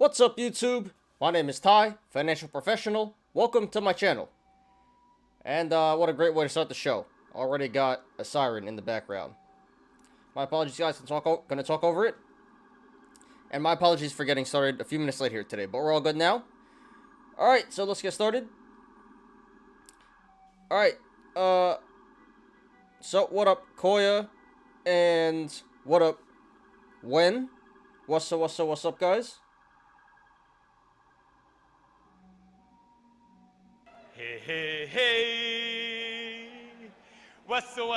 What's up, YouTube? My name is Ty, financial professional. Welcome to my channel. And what a great way to start the show. Already got a siren in the background. My apologies, guys. Gonna talk over it. And my apologies for getting started a few minutes late here today, but we're all good now. Alright, so let's get started. Alright, so what up, Koya? And what up, Wen? What's up, guys? Hey. What's up?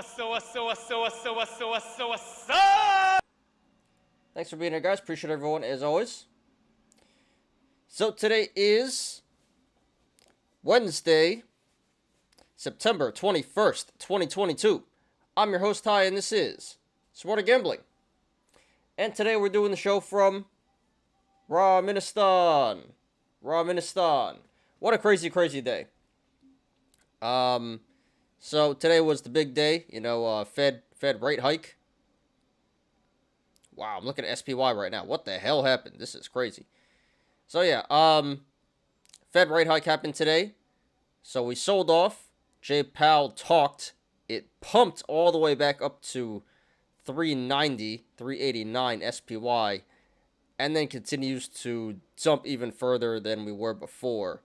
Thanks for being here, guys. Appreciate everyone, as always. So, today is Wednesday, September 21st, 2022. I'm your host, Ty, and this is Smarter Gambling. And today we're doing the show from Ramenistan. What a crazy day. So today was the big day, Fed rate hike. Wow, I'm looking at SPY right now. What the hell happened? This is crazy. So yeah, Fed rate hike happened today. So we sold off. Jay Powell talked. It pumped all the way back up to 390, 389 SPY, and then continues to jump even further than we were before.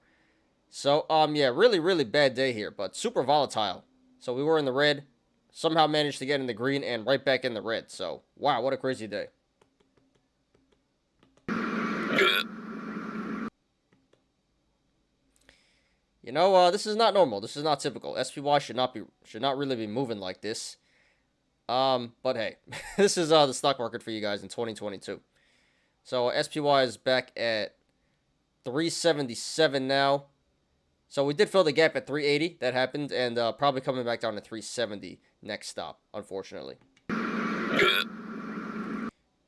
So, yeah, really bad day here, but super volatile. So we were in the red, somehow managed to get in the green, and right back in the red. So, wow, what a crazy day. This is not normal. This is not typical. SPY should not really be moving like this. But hey, this is the stock market for you guys in 2022. So SPY is back at 377 now. So we did fill the gap at 380. That happened, and probably coming back down to 370 next stop, unfortunately.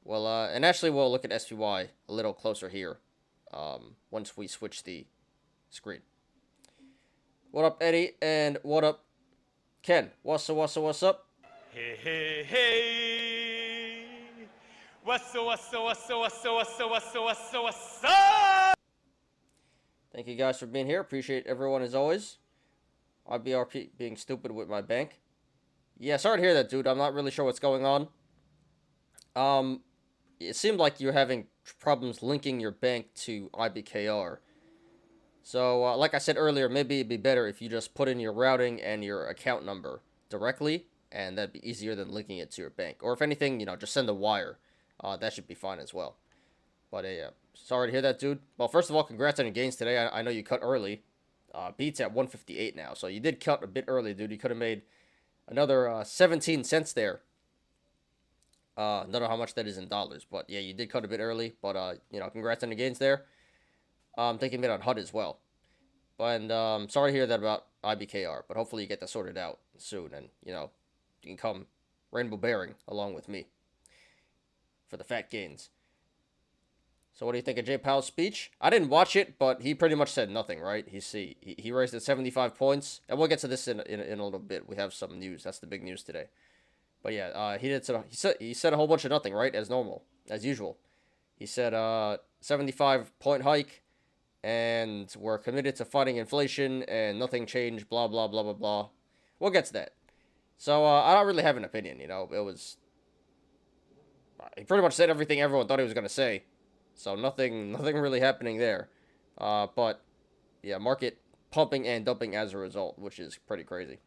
Well, and actually we'll look at SPY a little closer here once we switch the screen. What up, Eddie? And what up, Ken? What's up? Hey. What's up? Thank you guys for being here. Appreciate everyone as always. IBRP being stupid with my bank. Yeah, sorry to hear that, dude. I'm not really sure what's going on. It seemed like you're having problems linking your bank to IBKR. So, like I said earlier, maybe it'd be better if you just put in your routing and your account number directly, and that'd be easier than linking it to your bank. Or if anything, just send a wire. That should be fine as well. But, sorry to hear that, dude. Well, first of all, congrats on your gains today. I know you cut early. Beats at 158 now, so you did cut a bit early, dude. You could have made another 17 cents there. Don't know how much that is in dollars, but yeah, you did cut a bit early. But, congrats on your gains there. Thinking it on HUD as well. And sorry to hear that about IBKR, but hopefully you get that sorted out soon, and you can come rainbow bearing along with me for the fat gains. So what do you think of Jay Powell's speech? I didn't watch it, but he pretty much said nothing, right? He raised it 75 points, and we'll get to this in a little bit. We have some news. That's the big news today. But yeah, he said a whole bunch of nothing, right? As normal, as usual. He said 75-point hike. And we're committed to fighting inflation, and nothing changed, blah, blah, blah, blah, blah. We'll get to that. So, I don't really have an opinion, It was... He pretty much said everything everyone thought he was going to say. So, nothing really happening there. But, yeah, market pumping and dumping as a result, which is pretty crazy.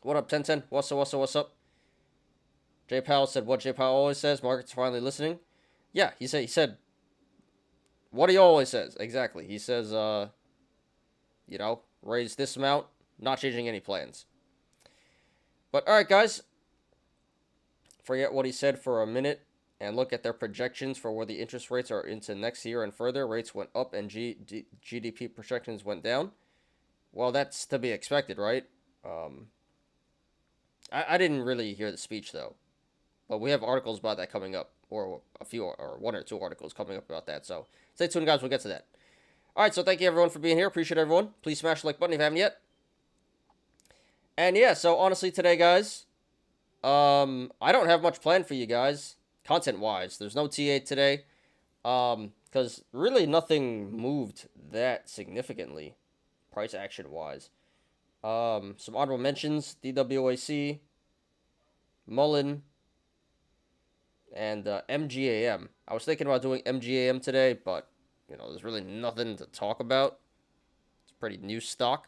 What up, 1010? What's up? Jay Powell said what Jay Powell always says, market's finally listening. Yeah, he said... What he always says, exactly. He says, raise this amount, not changing any plans. But, alright, guys. Forget what he said for a minute and look at their projections for where the interest rates are into next year and further. Rates went up and GDP projections went down. Well, that's to be expected, right? I didn't really hear the speech, though. But we have articles about that coming up. Or one or two articles coming up about that. So, stay tuned, guys. We'll get to that. Alright, so thank you, everyone, for being here. Appreciate everyone. Please smash the like button if you haven't yet. And, yeah, so, honestly, today, guys, I don't have much planned for you guys, content-wise. There's no TA today. Kind because really nothing moved that significantly, price action wise. Some honorable mentions: DWAC, Mullen, and MGAM. I was thinking about doing MGAM today, but there's really nothing to talk about. It's pretty new stock.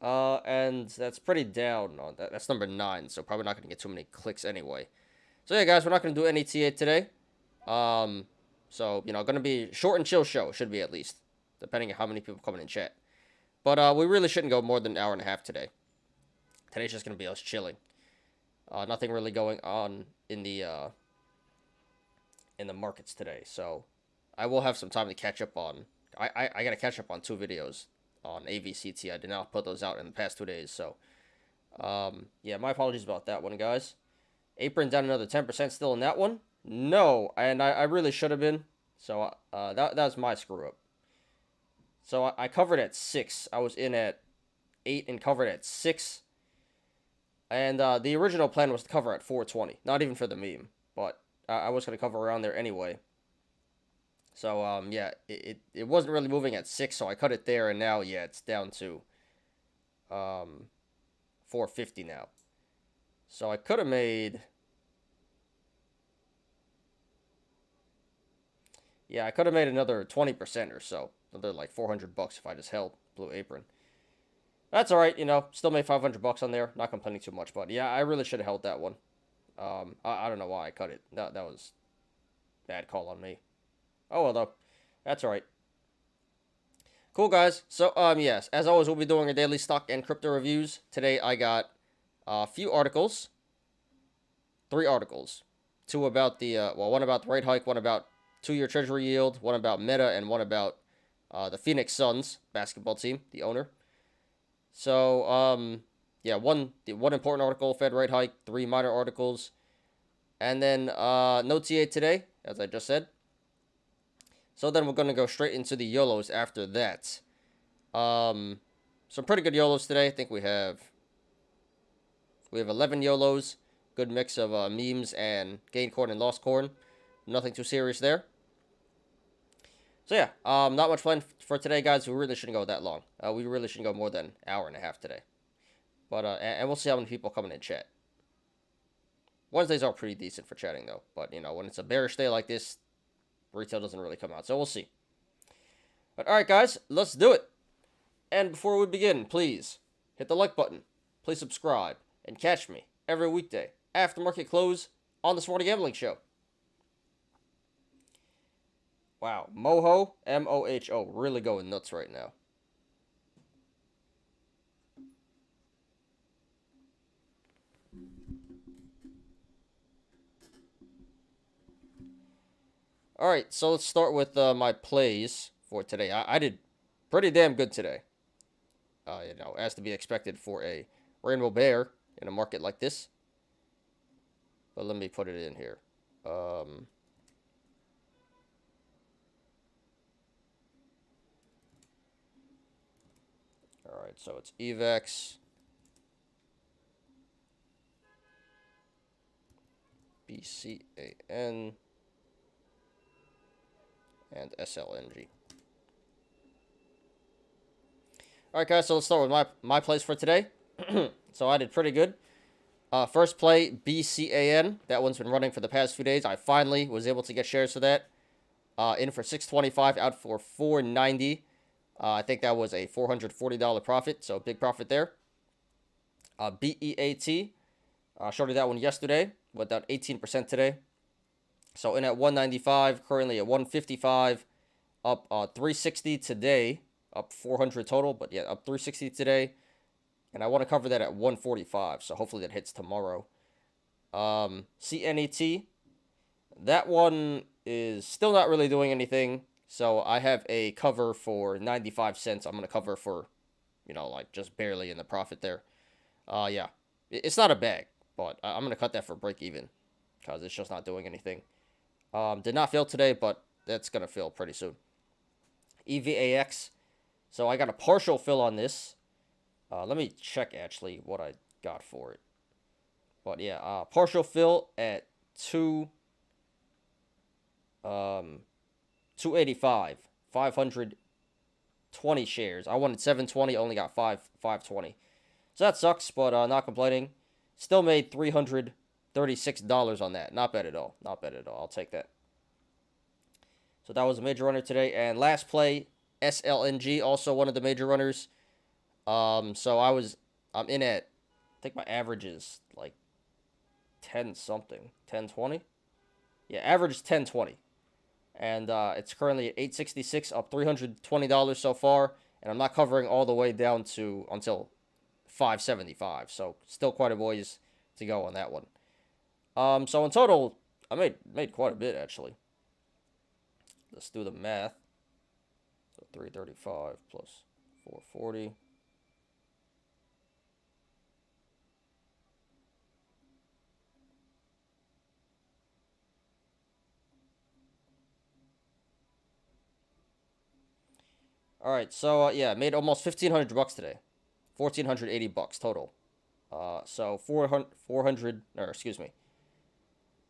And that's pretty down on that. That's number 9, so probably not going to get too many clicks anyway. So yeah, guys, we're not going to do any TA today. So going to be short and chill show, should be at least, depending on how many people come in chat. But we really shouldn't go more than an hour and a half today. Today's just going to be us chilling. Nothing really going on in the markets today, so I will have some time to catch up on. I got to catch up on 2 videos on AVCT. I did not put those out in the past 2 days, so yeah, my apologies about that one, guys. Apron down another 10% still in that one. No, and I really should have been. So that was my screw up. So I covered at 6. I was in at 8 and covered at 6. And the original plan was to cover at 420. Not even for the meme, but I was going to cover around there anyway. So yeah, it wasn't really moving at 6, so I cut it there, and now yeah, it's down to 450 now. So I could have made, yeah, I could have made another 20% or so, another like $400 if I just held Blue Apron. That's all right, still made $500 on there. Not complaining too much, but yeah, I really should have held that one. I don't know why I cut it. That was bad call on me. Oh well, though, that's all right. Cool, guys. So yes, as always, we'll be doing our daily stock and crypto reviews. Today I got a few articles, 3 articles, 2 about the one about the rate hike, one about 2-year Treasury yield, one about Meta, and one about the Phoenix Suns basketball team, the owner. So yeah, one important article, Fed rate hike, 3 minor articles, and then no TA today, as I just said. So then we're going to go straight into the Yolos after that. Some pretty good Yolos today. I think we have 11 Yolos. Good mix of memes and gain corn and lost corn. Nothing too serious there. So yeah, not much fun for today, guys. We really shouldn't go that long. We really shouldn't go more than an hour and a half today. But and we'll see how many people come in and chat. Wednesdays are pretty decent for chatting though. But when it's a bearish day like this, retail doesn't really come out, so we'll see. But alright, guys, let's do it. And before we begin, please hit the like button, please subscribe, and catch me every weekday after market close on the Smarty Gambling Show. Wow, Moho, M-O-H-O, really going nuts right now. Alright, so let's start with my plays for today. I did pretty damn good today. As to be expected for a rainbow bear in a market like this. But let me put it in here. Alright, so it's EVEX, BCAN, and SLNG. Alright, guys, so let's start with my plays for today. So I did pretty good. First play, BCAN. That one's been running for the past few days. I finally was able to get shares for that. In for $625, out for $490. I think that was a $440 profit, so big profit there. BEAT. Showed you that one yesterday. Went down 18% today. So in at 195, currently at 155, up 360 today, up 400 total, but yeah, up 360 today. And I want to cover that at 145, so hopefully that hits tomorrow. CNET, that one is still not really doing anything, so I have a cover for 95 cents. I'm going to cover for, like just barely in the profit there. Yeah, it's not a bag, but I'm going to cut that for break even because it's just not doing anything. Did not fail today, but that's going to fail pretty soon. EVAX, so I got a partial fill on this. Let me check actually what I got for it. But yeah, partial fill at Um, 285, 520 shares. I wanted 720, only got 520. So that sucks, but not complaining. Still made $336 on that. Not bad at all. Not bad at all. I'll take that. So that was a major runner today. And last play, SLNG, also one of the major runners. So I'm in at, I think my average is like 10 something, 1020. Yeah, average is 1020. And it's currently at 866, up $320 so far. And I'm not covering all the way down to until 575. So still quite a ways to go on that one. So in total, I made quite a bit actually. Let's do the math. So 335 plus 440. All right, so yeah, made almost $1,500 today, $1,480 total. So 400, or excuse me,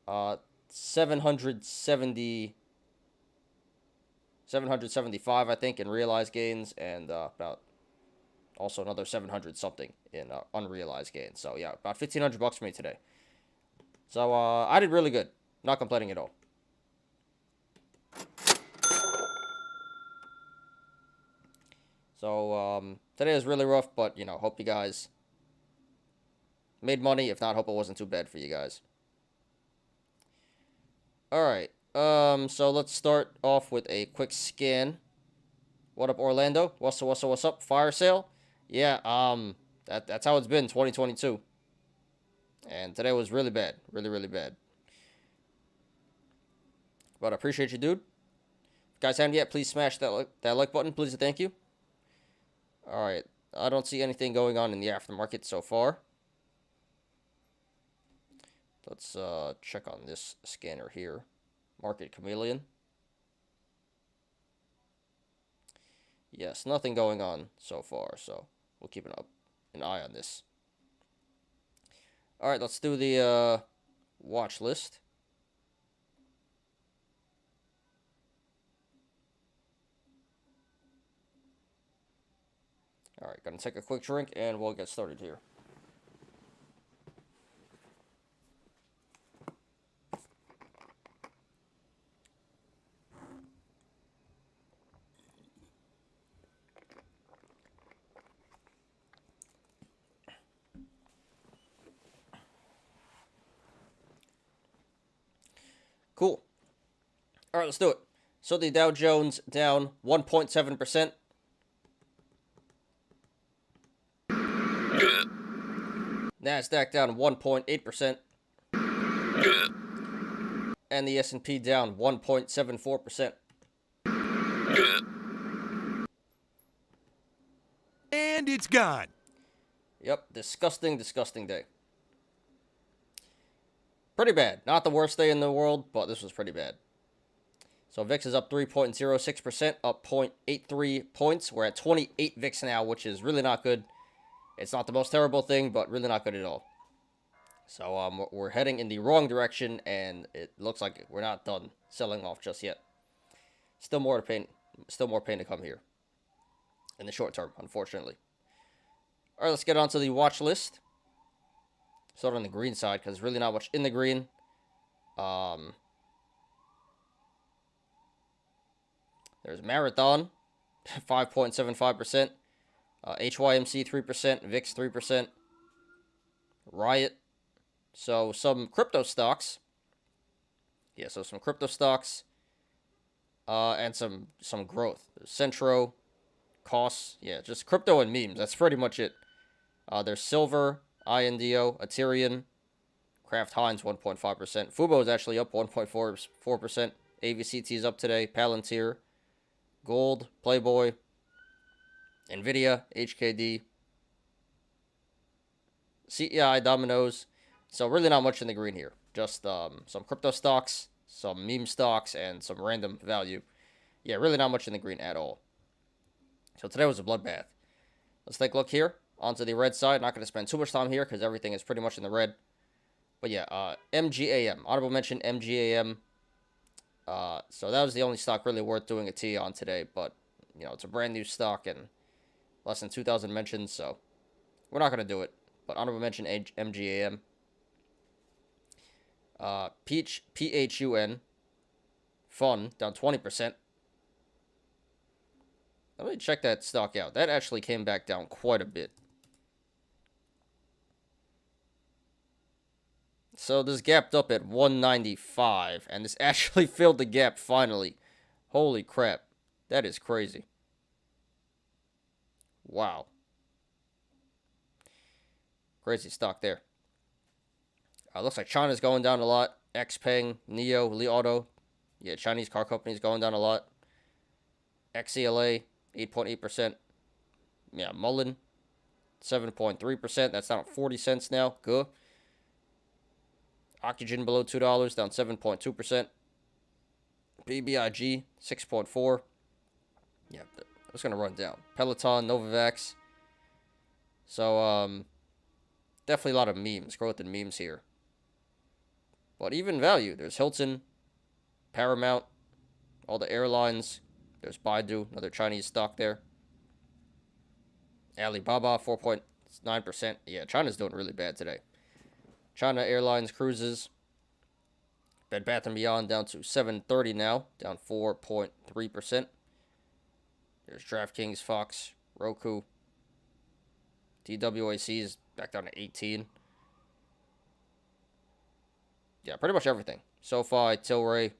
770, 775, I think, in realized gains, and about also another 700 something in unrealized gains. So yeah, about $1,500 for me today. So I did really good. Not complaining at all. So today is really rough, but you know, hope you guys made money. If not, hope it wasn't too bad for you guys. All right. So let's start off with a quick scan. What up, Orlando? What's up? Fire sale? Yeah. That's how it's been 2022. And today was really bad, really bad. But I appreciate you, dude. If you guys haven't yet, please smash that like button, please and thank you. All right. I don't see anything going on in the aftermarket so far. Let's check on this scanner here. Market Chameleon. Yes, nothing going on so far, so we'll keep an eye on this. All right, let's do the watch list. All right, gonna take a quick drink and we'll get started here. Cool. All right, let's do it. So the Dow Jones down 1.7%. Nasdaq down 1.8%. And the S&P down 1.74%. And it's gone. Yep, disgusting day. Pretty bad. Not the worst day in the world, but this was pretty bad. So VIX is up 3.06%, up 0.83 points. We're at 28 VIX now, which is really not good. It's not the most terrible thing, but really not good at all. So we're heading in the wrong direction, and it looks like we're not done selling off just yet. Still more pain to come here in the short term, unfortunately. All right, let's get on to the watch list. Start on the green side, because there's really not much in the green. There's Marathon, 5.75%. HYMC, 3%. VIX, 3%. Riot. So, some crypto stocks. Yeah, so some crypto stocks. And some growth. There's Centro, costs. Yeah, just crypto and memes. That's pretty much it. There's Silver, INDO, Ethereum, Kraft Heinz 1.5%. Fubo is actually up 1.4%. AVCT is up today. Palantir, Gold, Playboy, Nvidia, HKD, CEI, Domino's. So really not much in the green here. Just some crypto stocks, some meme stocks, and some random value. Yeah, really not much in the green at all. So today was a bloodbath. Let's take a look here. Onto the red side. Not going to spend too much time here because everything is pretty much in the red. But yeah, MGAM. Honorable mention, MGAM. So that was the only stock really worth doing a T on today. But, you know, it's a brand new stock and less than 2,000 mentions, so we're not going to do it. But honorable mention MGAM. Peach, PHUN. Fun, down 20%. Let me check that stock out. That actually came back down quite a bit. So this gapped up at 195, and this actually filled the gap finally. Holy crap. That is crazy. Wow. Crazy stock there. Looks like China's going down a lot. XPeng, NIO, Li Auto. Yeah, Chinese car companies going down a lot. XCLA, 8.8%. Yeah, Mullen, 7.3%. That's down 40 cents now. Good. Oxygen below $2, down 7.2%. BBIG, 6.4. Yeah, it's going to run down. Peloton, Novavax. So, definitely a lot of memes, growth in memes here. But even value, there's Hilton, Paramount, all the airlines. There's Baidu, another Chinese stock there. Alibaba, 4.9%. Yeah, China's doing really bad today. China Airlines Cruises. Bed Bath & Beyond down to 730 now, down 4.3%. There's DraftKings, Fox, Roku. TWAC is back down to 18. Yeah, pretty much everything. SoFi, Tilray,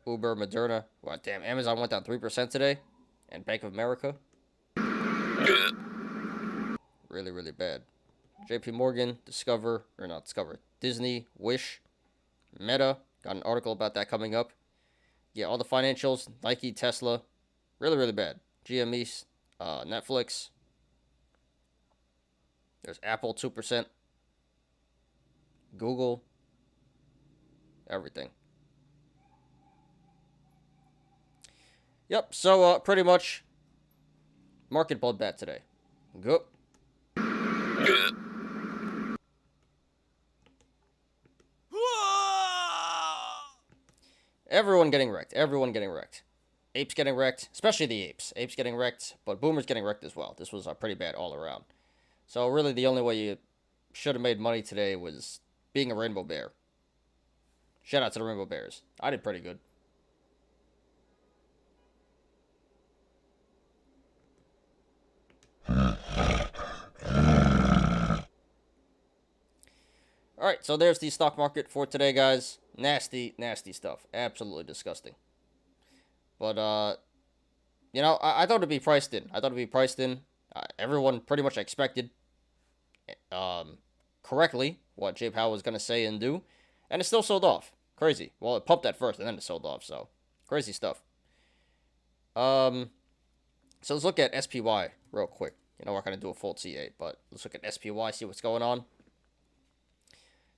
Uber, Moderna. Wow, damn, Amazon went down 3% today. And Bank of America. Really, really bad. JP Morgan, Disney, Wish, Meta. Got an article about that coming up. Yeah, all the financials, Nike, Tesla. Really, really bad. GME, Netflix. There's Apple, 2%. Google. Everything. Yep, so pretty much market bloodbath today. Go. Everyone getting wrecked. Everyone getting wrecked. Apes getting wrecked, especially the apes. Apes getting wrecked, but boomers getting wrecked as well. This was pretty bad all around. So really the only way you should have made money today was being a rainbow bear. Shout out to the rainbow bears. I did pretty good. Alright, so there's the stock market for today, guys. Nasty, nasty stuff. Absolutely disgusting. But, you know, I thought it'd be priced in. Everyone pretty much expected correctly what Jay Powell was going to say and do. And it still sold off. Crazy. Well, it pumped at first and then it sold off, so crazy stuff. So let's look at SPY real quick. You know, we're not going to do a full T8, but let's look at SPY, see what's going on.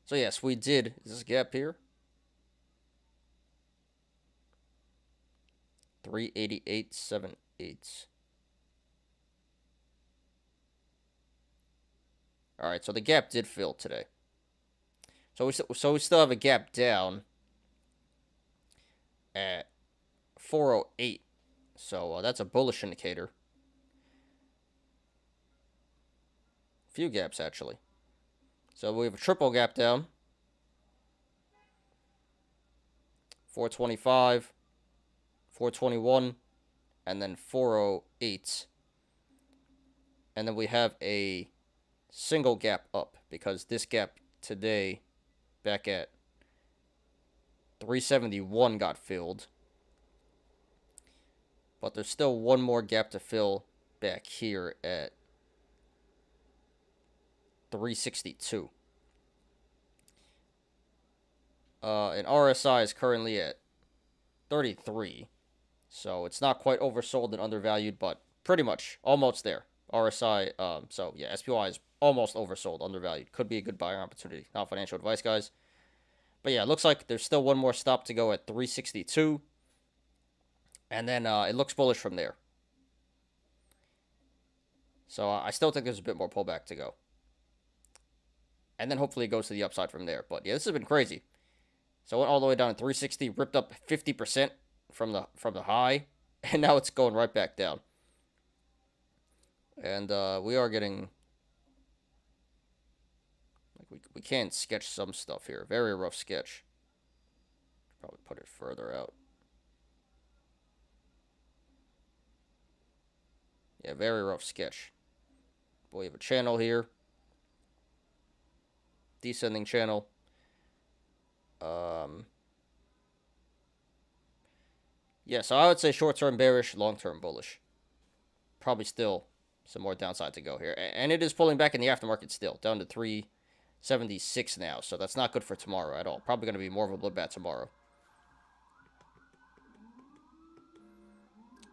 So yes, we did. Is this a gap here? 388.78. All right, so the gap did fill today. So we still have a gap down at 408. So that's a bullish indicator. Few gaps actually. So we have a triple gap down. 425, 421, and then 408. And then we have a single gap up because this gap today back at 371 got filled. But there's still one more gap to fill back here at 362. And RSI is currently at 33. So it's not quite oversold and undervalued, but pretty much almost there. RSI, so yeah, SPY is almost oversold, undervalued. Could be a good buying opportunity. Not financial advice, guys. But yeah, it looks like there's still one more stop to go at 362. And then it looks bullish from there. So I still think there's a bit more pullback to go. And then hopefully it goes to the upside from there. But yeah, this has been crazy. So it went all the way down to 360, ripped up 50%, from the high, and now it's going right back down. And we are getting, like, we can sketch some stuff here. Very rough sketch. Probably put it further out. Yeah, very rough sketch. We have a channel here. Descending channel. Yeah, so I would say short-term bearish, long-term bullish. Probably still some more downside to go here. And it is pulling back in the aftermarket still, down to 376 now. So that's not good for tomorrow at all. Probably going to be more of a bloodbath tomorrow.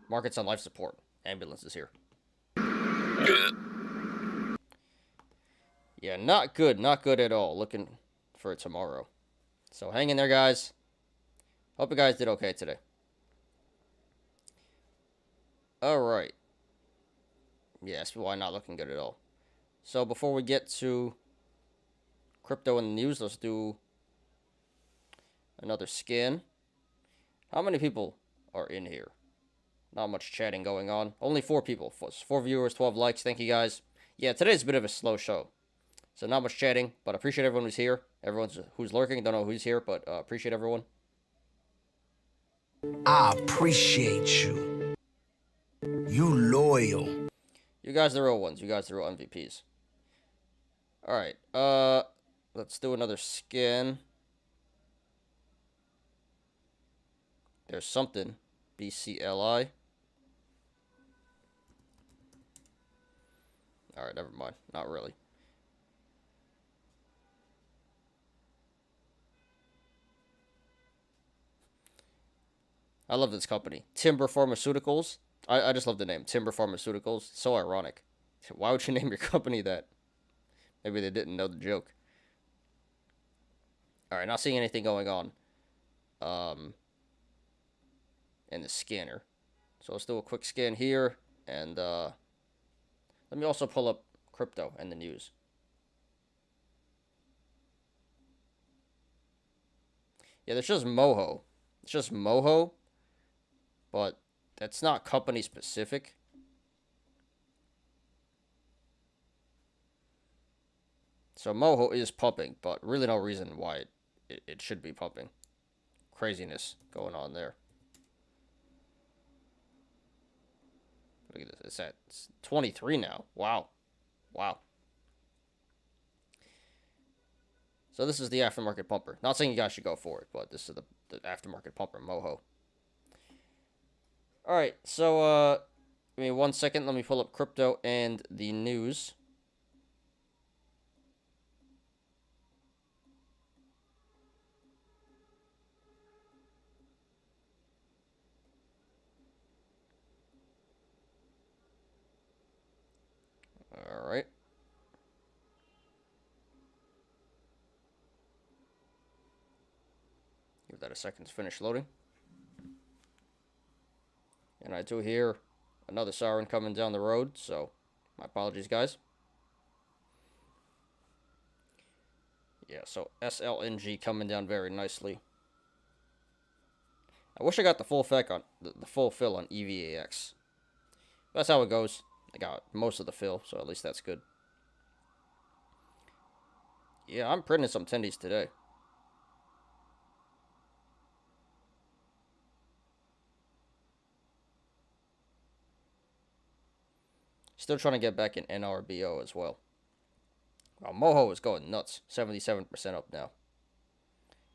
Market's on life support. Ambulance is here. Yeah, not good. Not good at all. Looking for tomorrow. So hang in there, guys. Hope you guys did okay today. Alright. Yeah, SPY not looking good at all. So before we get to crypto and the news, let's do another scan. How many people are in here? Not much chatting going on. Only 4 people. 4 viewers, 12 likes. Thank you, guys. Yeah, today's a bit of a slow show. So not much chatting, but I appreciate everyone who's here. Everyone who's lurking. Don't know who's here, but appreciate everyone. I appreciate you. You loyal. You guys are the real ones. You guys are the real MVPs. Alright. Let's do another scan. There's something. BCLI. Alright, never mind. Not really. I love this company. Timber Pharmaceuticals. I just love the name. Timber Pharmaceuticals. So ironic. Why would you name your company that? Maybe they didn't know the joke. Alright, not seeing anything going on. In the scanner. So let's do a quick scan here. And let me also pull up crypto and the news. Yeah, there's just Moho. It's just Moho. But that's not company specific. So Moho is pumping, but really no reason why it should be pumping. Craziness going on there. Look at this. It's 23 now. Wow. Wow. So this is the aftermarket pumper. Not saying you guys should go for it, but this is the aftermarket pumper, Moho. Alright, so, give me 1 second. Let me pull up crypto and the news. Alright. Give that a second to finish loading. And I do hear another siren coming down the road, so my apologies, guys. Yeah, so SLNG coming down very nicely. I wish I got the full effect on the full fill on EVAX. That's how it goes. I got most of the fill, so at least that's good. Yeah, I'm printing some tendies today. Still trying to get back in NRBO as well. Wow, Moho is going nuts. 77% up now.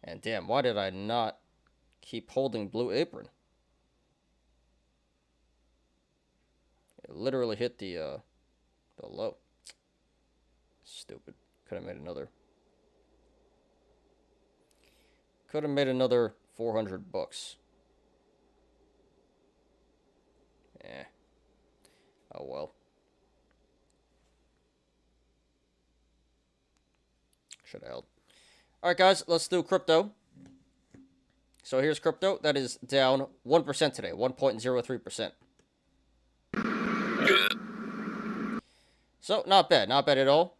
And damn, why did I not keep holding Blue Apron? It literally hit the low. Stupid. Could have made another. Could have made another 400 bucks. Eh. Oh well. Should have held. Alright, guys, let's do crypto. So here's crypto. That is down 1% today. 1.03%. So, not bad. Not bad at all.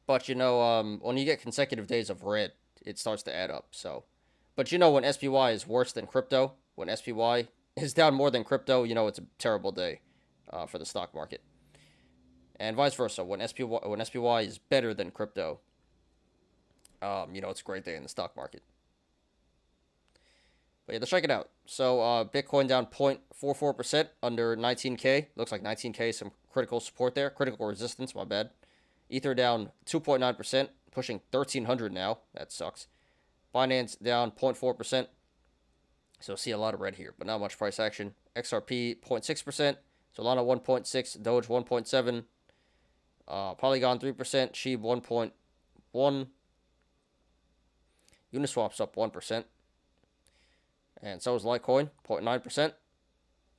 But, you know, when you get consecutive days of red, it starts to add up. So, but, you know, when SPY is worse than crypto, When SPY is down more than crypto, you know it's a terrible day for the stock market. And vice versa. When SPY is better than crypto, you know it's a great day in the stock market. But yeah, let's check it out. So Bitcoin down 0.44% under 19K. Looks like 19K is some critical support there. Critical resistance, my bad. Ether down 2.9%, pushing 1,300 now. That sucks. Binance down 0.4%. So see a lot of red here, but not much price action. XRP 0.6%. Solana 1.6. Doge 1.7. Polygon 3%. SHIB 1.1. Uniswap's up 1%. And so is Litecoin, 0.9%.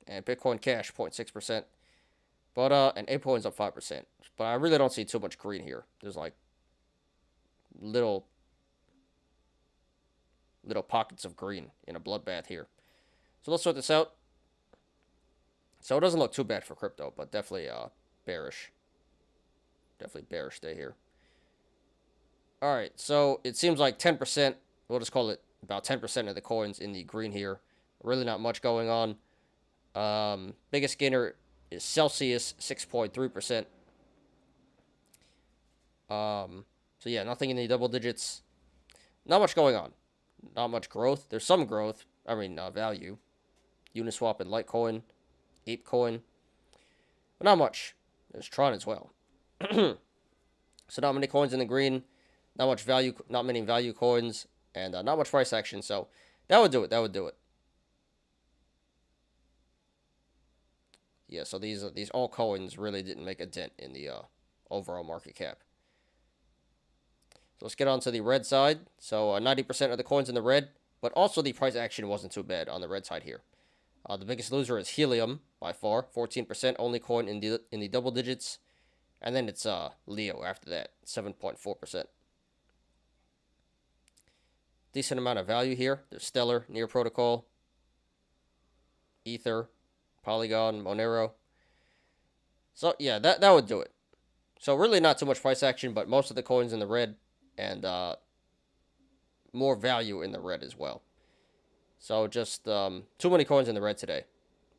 And Bitcoin Cash, 0.6%. But, and ApeCoin's up 5%. But I really don't see too much green here. There's like little pockets of green in a bloodbath here. So let's sort this out. So it doesn't look too bad for crypto, but definitely bearish. Definitely bearish day here. All right, so it seems like 10%, we'll just call it about 10% of the coins in the green here. Really not much going on. Biggest gainer is Celsius, 6.3%. So yeah, nothing in the double digits. Not much going on. Not much growth. There's some growth. I mean, value. Uniswap and Litecoin. ApeCoin. But not much. There's Tron as well. So not many coins in the green. Not much value. Not many value coins. And not much price action. So that would do it. That would do it. Yeah, so these altcoins really didn't make a dent in the overall market cap. So let's get on to the red side. So 90% of the coins in the red, but also the price action wasn't too bad on the red side here. The biggest loser is Helium by far, 14%, only coin in the double digits, and then it's Leo after that, 7.4%. Decent amount of value here. There's Stellar, Near Protocol, Ether, Polygon, Monero. So yeah, that would do it. So really not too much price action, but most of the coins in the red, and more value in the red as well. So just too many coins in the red today.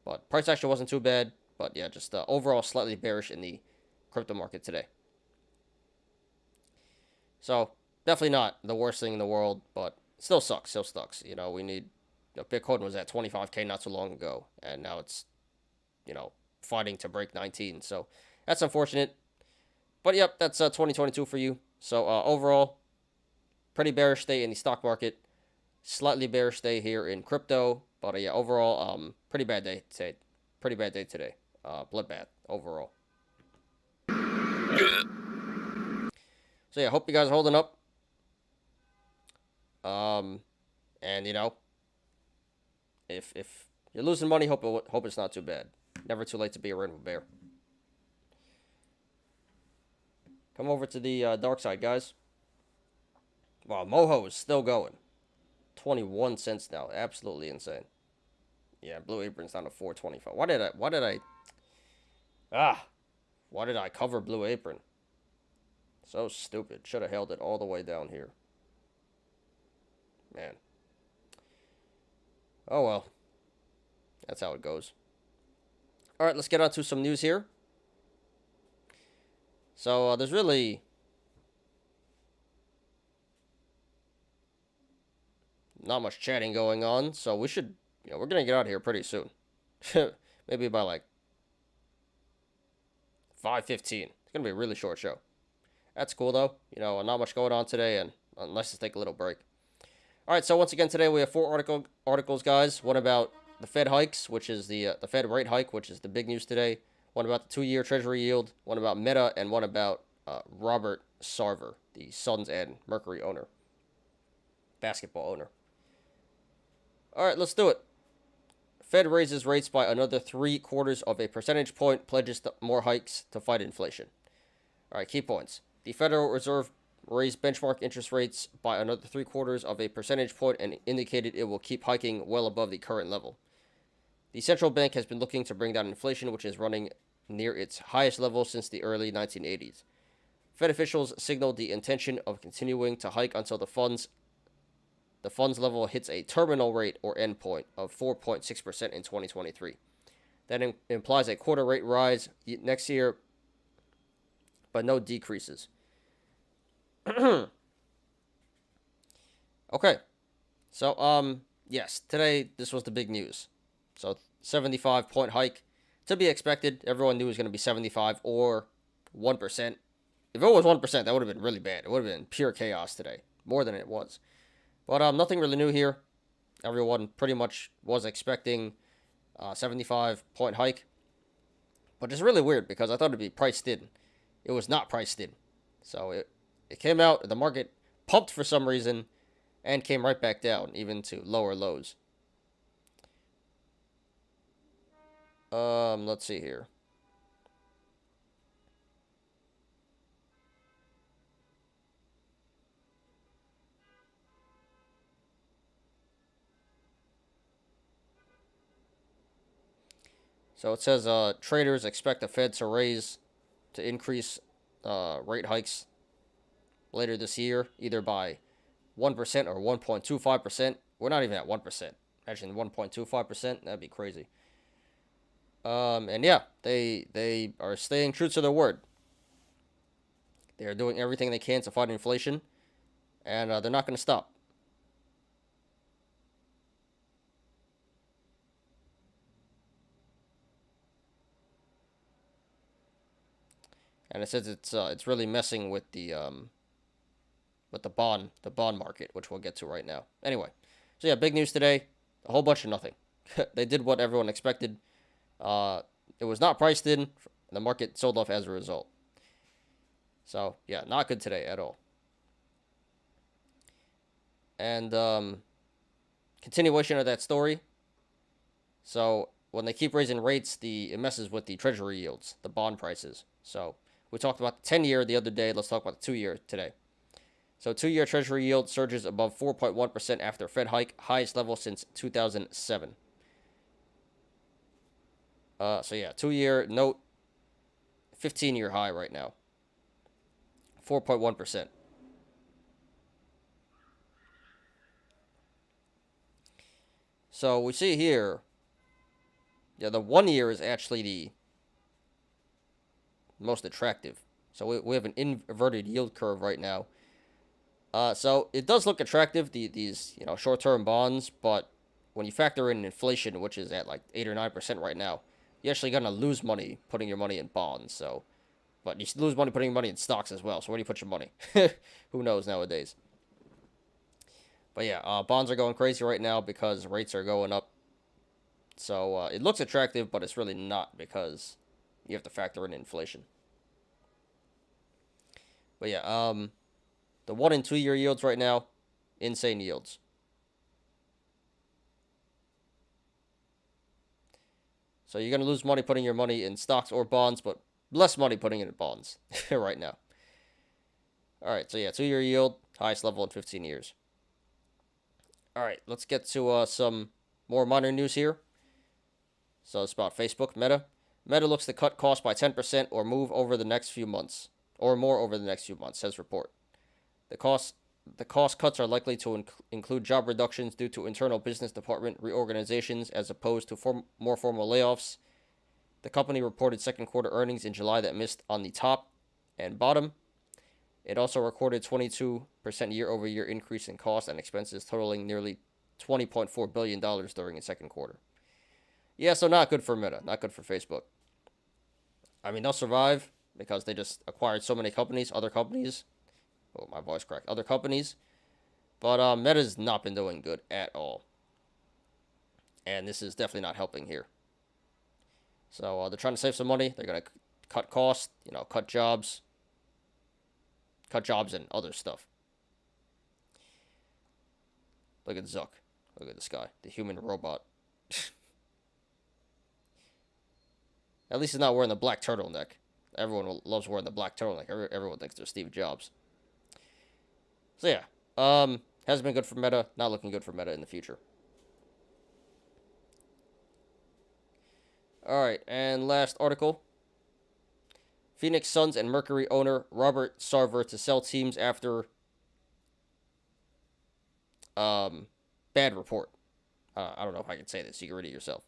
But price action wasn't too bad. But yeah, just overall slightly bearish in the crypto market today. So definitely not the worst thing in the world, but still sucks. Still sucks. You know, we need. You know, Bitcoin was at 25K not so long ago, and now it's, you know, fighting to break 19. So that's unfortunate. But yep, that's 2022 for you. So overall, pretty bearish day in the stock market. Slightly bearish day here in crypto. But yeah, overall, pretty bad day today. Pretty bad day today. Bloodbath overall. So yeah, hope you guys are holding up. And you know, if you're losing money, hope it's not too bad. Never too late to be a rainbow bear. Come over to the dark side, guys. Wow, Moho is still going. 21 cents now. Absolutely insane. Yeah, Blue Apron's down to 4.25. Why did I cover Blue Apron? So stupid. Should have held it all the way down here. Man. Oh well. That's how it goes. Alright, let's get on to some news here. So, there's really not much chatting going on, so we should, you know, we're gonna get out of here pretty soon. Maybe by like 5:15. It's gonna be a really short show. That's cool though. You know, not much going on today, and let's just take a little break. All right, so once again today we have 4 articles, guys. One about the Fed hikes, which is the Fed rate hike, which is the big news today. One about the 2-year Treasury yield. One about Meta, and one about Robert Sarver, the Suns and Mercury owner, basketball owner. All right, let's do it. Fed raises rates by another 0.75 of a percentage point, pledges more hikes to fight inflation. All right, key points. The Federal Reserve raised benchmark interest rates by another 0.75 of a percentage point and indicated it will keep hiking well above the current level. The central bank has been looking to bring down inflation, which is running near its highest level since the early 1980s. Fed officials signaled the intention of continuing to hike until the funds the funds level hits a terminal rate or endpoint of 4.6% in 2023. That implies a quarter rate rise next year, but no decreases. Okay. So, yes, today this was the big news. So, 75-point hike. To be expected. Everyone knew it was going to be 75 or 1%. If it was 1%, that would have been really bad. It would have been pure chaos today. More than it was. But nothing really new here. Everyone pretty much was expecting 75-point hike. But it's really weird because I thought it'd be priced in. It was not priced in. So it came out, the market pumped for some reason, and came right back down, even to lower lows. Let's see here. So it says traders expect the Fed to increase rate hikes later this year, either by 1% or 1.25%. We're not even at 1%. Imagine 1.25%. That'd be crazy. And yeah, they are staying true to their word. They are doing everything they can to fight inflation, and they're not going to stop. And it says it's really messing with the bond market, which we'll get to right now. Anyway, so yeah, big news today. A whole bunch of nothing. They did what everyone expected. It was not priced in. And the market sold off as a result. So yeah, not good today at all. And continuation of that story. So when they keep raising rates, it messes with the treasury yields, the bond prices. So we talked about the 10-year the other day. Let's talk about the 2-year today. So 2-year treasury yield surges above 4.1% after Fed hike, highest level since 2007. So yeah, 2-year note, 15-year high right now. 4.1%. So we see here, yeah, the 1-year is actually the most attractive. So we have an inverted yield curve right now. So it does look attractive, these short-term bonds, but when you factor in inflation, which is at like 8 or 9% right now, you're actually gonna lose money putting your money in bonds. So, but you lose money putting your money in stocks as well. So where do you put your money? Who knows nowadays? But yeah, bonds are going crazy right now because rates are going up. So it looks attractive, but it's really not because you have to factor in inflation. But yeah, the 1 and 2-year yields right now, insane yields. So you're going to lose money putting your money in stocks or bonds, but less money putting it in bonds right now. All right, so yeah, 2-year yield, highest level in 15 years. All right, let's get to some more minor news here. So it's about Facebook, Meta. Meta looks to cut costs by 10% or more over the next few months, says report. The cost cuts are likely to include job reductions due to internal business department reorganizations as opposed to more formal layoffs. The company reported second quarter earnings in July that missed on the top and bottom. It also recorded 22% year-over-year increase in costs and expenses, totaling nearly $20.4 billion during its second quarter. Yeah, so not good for Meta, not good for Facebook. I mean, they'll survive because they just acquired so many companies, other companies. Oh, my voice cracked. Other companies. But Meta's not been doing good at all. And this is definitely not helping here. So they're trying to save some money. They're going to cut costs, cut jobs. Cut jobs and other stuff. Look at Zuck. Look at this guy. The human robot. At least he's not wearing the black turtleneck. Everyone loves wearing the black turtleneck. Everyone thinks they're Steve Jobs. So yeah, hasn't been good for Meta. Not looking good for Meta in the future. All right, and last article. Phoenix Suns and Mercury owner Robert Sarver to sell teams after bad report. I don't know if I can say this. You can read it yourself.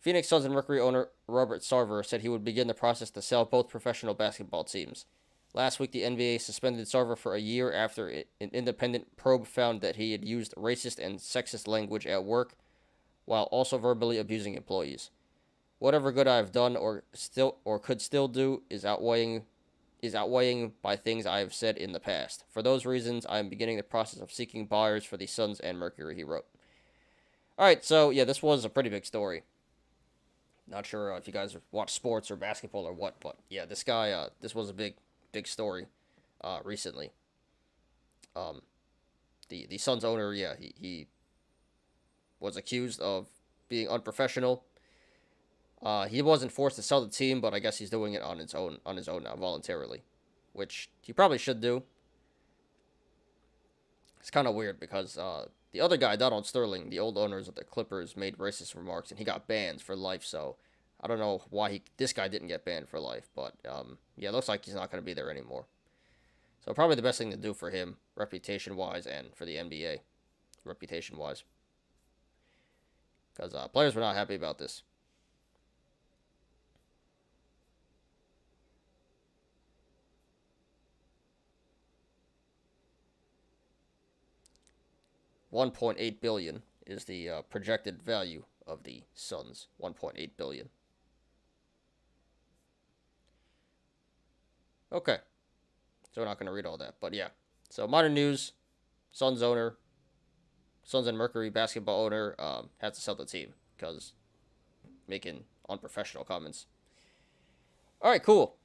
Phoenix Suns and Mercury owner Robert Sarver said he would begin the process to sell both professional basketball teams. Last week, the NBA suspended Sarver for a year after an independent probe found that he had used racist and sexist language at work while also verbally abusing employees. Whatever good I have done or could still do is outweighing by things I have said in the past. For those reasons, I am beginning the process of seeking buyers for the Suns and Mercury, he wrote. All right, so yeah, this was a pretty big story. Not sure if you guys watch sports or basketball or what, but yeah, this guy, this was a big story recently. The Suns owner, yeah, he was accused of being unprofessional. He wasn't forced to sell the team, but I guess he's doing it on his own now, voluntarily, which he probably should do. It's kind of weird because the other guy, Donald Sterling, the old owners of the Clippers, made racist remarks, and he got banned for life. So I don't know why this guy didn't get banned for life, but yeah, it looks like he's not going to be there anymore. So probably the best thing to do for him, reputation-wise, and for the NBA, reputation-wise, because players were not happy about this. $1.8 billion is the projected value of the Suns. $1.8 billion. Okay, so we're not going to read all that, but yeah. So modern news: Suns and Mercury basketball owner had to sell the team because making unprofessional comments. All right, cool.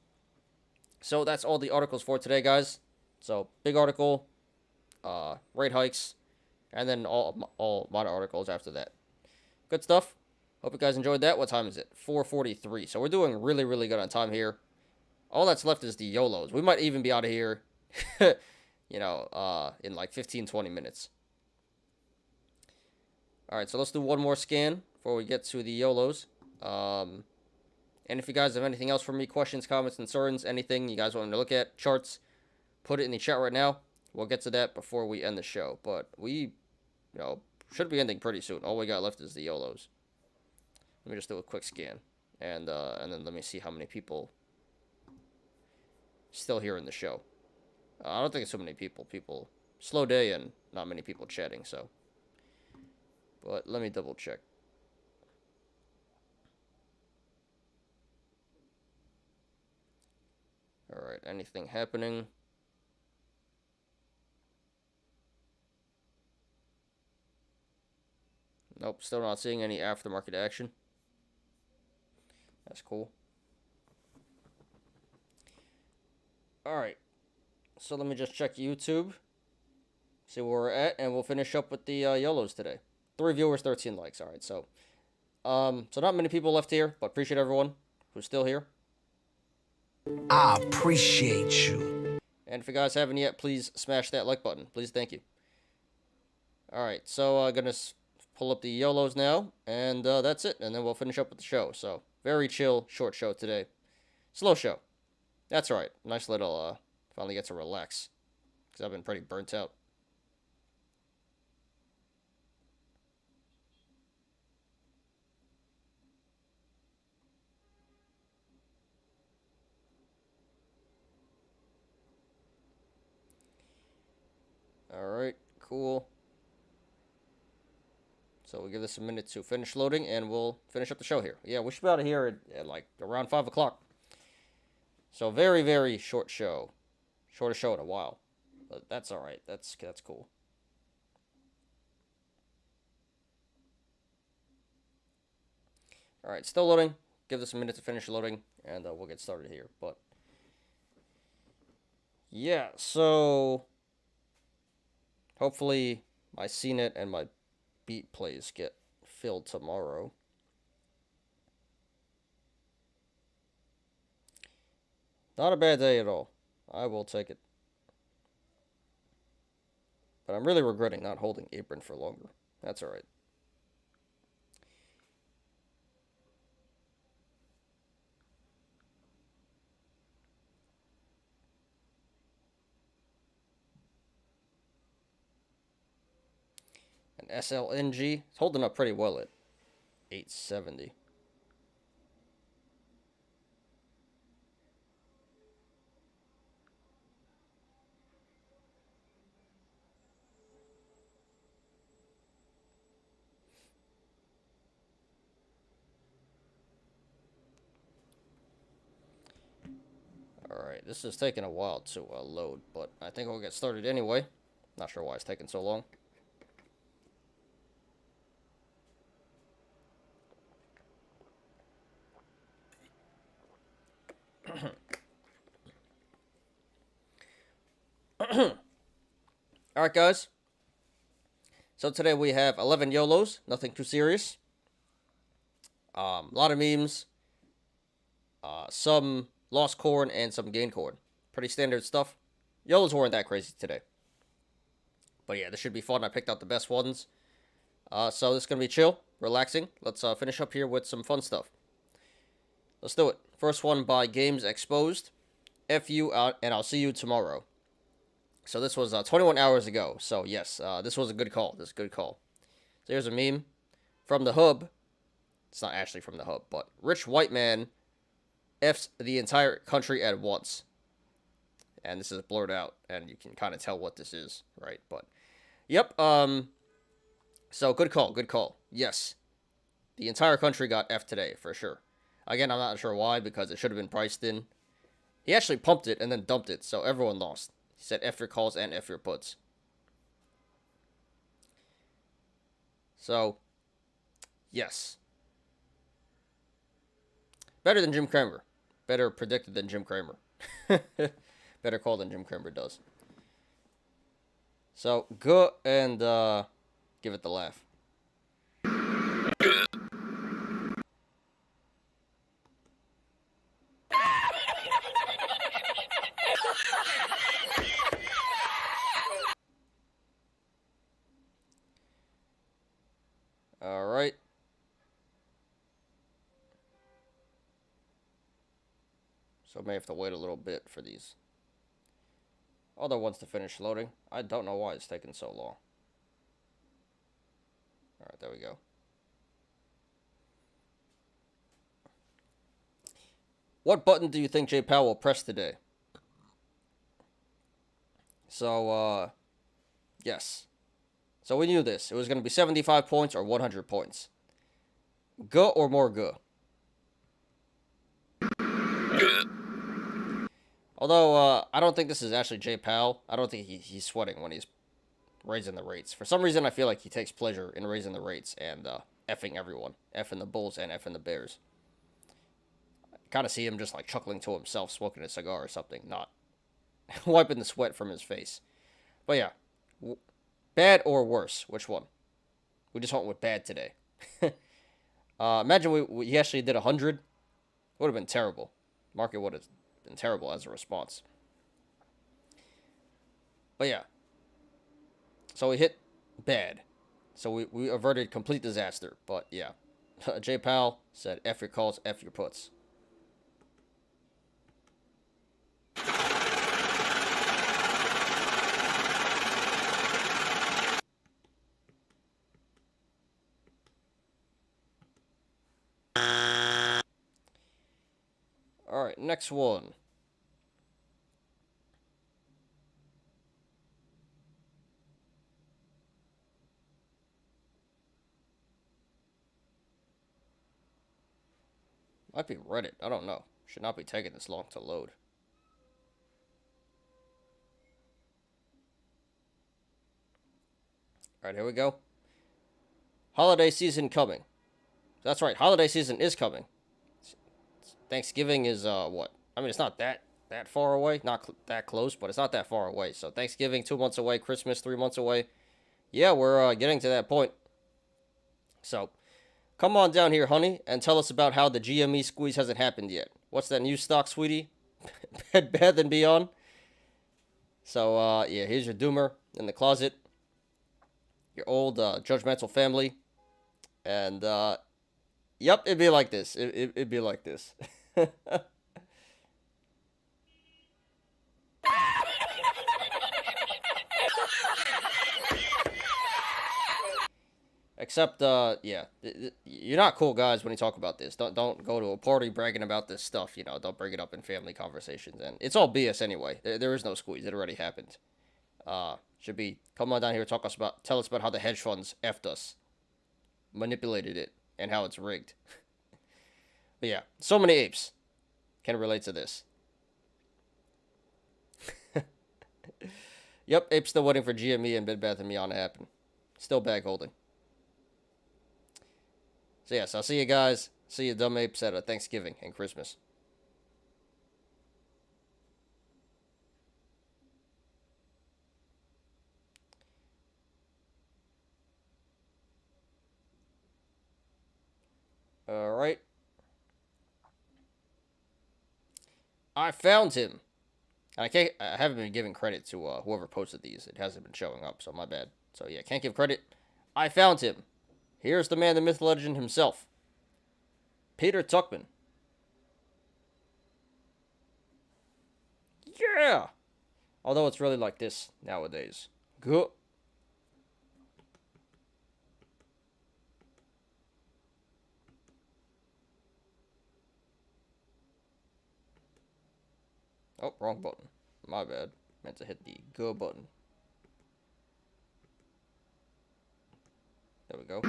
So that's all the articles for today, guys. So big article, rate hikes, and then all minor articles after that. Good stuff. Hope you guys enjoyed that. What time is it? 4:43. So we're doing really, really good on time here. All that's left is the Yolos. We might even be out of here, in like 15, 20 minutes. All right, so let's do one more scan before we get to the Yolos. And if you guys have anything else for me, questions, comments, concerns, anything you guys want me to look at, charts, put it in the chat right now. We'll get to that before we end the show. But we, should be ending pretty soon. All we got left is the Yolos. Let me just do a quick scan. And then let me see how many people still here in the show. I don't think it's so many people. Slow day and not many people chatting, so. But let me double check. Alright, anything happening? Nope, still not seeing any aftermarket action. That's cool. Alright, so let me just check YouTube, see where we're at, and we'll finish up with the Yolos today. 3 viewers, 13 likes. Alright, so not many people left here, but appreciate everyone who's still here. I appreciate you. And if you guys haven't yet, please smash that like button. Please, thank you. Alright, so I'm gonna pull up the Yolos now, and that's it, and then we'll finish up with the show. So, very chill, short show today. Slow show. That's right. Nice little, finally get to relax. Because I've been pretty burnt out. Alright, cool. So we'll give this a minute to finish loading, and we'll finish up the show here. Yeah, we should be out of here at like around 5 o'clock. So very, very short show. Shortest show in a while. But that's alright. That's cool. Alright, still loading. Give this a minute to finish loading, and we'll get started here. But yeah, so hopefully my CNET and my beat plays get filled tomorrow. Not a bad day at all. I will take it. But I'm really regretting not holding apron for longer. That's alright. SLNG. It's holding up pretty well at 870. Alright, this is taking a while to load, but I think we'll get started anyway. Not sure why it's taking so long. Alright, guys. So today we have 11 Yolos, nothing too serious. A lot of memes, some lost corn, and some gain corn. Pretty standard stuff. Yolos weren't that crazy today. But yeah, this should be fun. I picked out the best ones. So this is going to be chill, relaxing. Let's finish up here with some fun stuff. Let's do it. First one by Games Exposed. F you out, and I'll see you tomorrow. So this was 21 hours ago. So yes, this was a good call. This is a good call. So here's a meme from the hub. It's not actually from the hub, but rich white man F's the entire country at once. And this is blurred out, and you can kind of tell what this is, right? But, yep, so good call, good call. Yes, the entire country got F today, for sure. Again, I'm not sure why, because it should have been priced in. He actually pumped it and then dumped it, so everyone lost. He said F your calls and F your puts. So, yes. Better than Jim Cramer. Better predicted than Jim Cramer. Better call than Jim Cramer does. So, go and give it the laugh. Alright. So I may have to wait a little bit for these other ones to finish loading. I don't know why it's taking so long. Alright, there we go. What button do you think Jay Powell will press today? So, yes. So we knew this. It was going to be 75 points or 100 points. Go or more go? Although, I don't think this is actually Jay Powell. I don't think he's sweating when he's raising the rates. For some reason, I feel like he takes pleasure in raising the rates and effing everyone. Effing the Bulls and effing the Bears. I kind of see him just like chuckling to himself, smoking a cigar or something, not wiping the sweat from his face. But yeah, bad or worse? Which one? We just went with bad today. Imagine we actually did 100. Would have been terrible. Market would have been terrible as a response. But yeah. So we hit bad. So we averted complete disaster. But yeah. Jay Powell said, F your calls, F your puts. Alright, next one. Might be Reddit. I don't know. Should not be taking this long to load. Alright, here we go. Holiday season coming. That's right, holiday season is coming. Thanksgiving is, what? I mean, it's not that far away. Not that close, but it's not that far away. So Thanksgiving, 2 months away. Christmas, 3 months away. Yeah, we're getting to that point. So, come on down here, honey, and tell us about how the GME squeeze hasn't happened yet. What's that new stock, sweetie? Bed and Beyond. So, yeah, here's your doomer in the closet. Your old judgmental family. And, yep, it'd be like this. It'd be like this. Except, yeah, you're not cool guys when you talk about this. Don't go to a party bragging about this stuff. You know, don't bring it up in family conversations. And it's all BS anyway. There is no squeeze. It already happened. Should be come on down here, tell us about how the hedge funds effed us, manipulated it, and how it's rigged. But yeah, so many apes can relate to this. Yep, ape's still waiting for GME and Bed Bath & Beyond to happen. Still bag holding. So yes, I'll see you guys. See you dumb apes at Thanksgiving and Christmas. All right. I found him. I haven't been giving credit to whoever posted these. It hasn't been showing up, so my bad. So yeah, can't give credit. I found him. Here's the man, the myth, legend himself. Peter Tuchman. Yeah! Although it's really like this nowadays. Good. Oh, wrong button. My bad. Meant to hit the go button. There we go.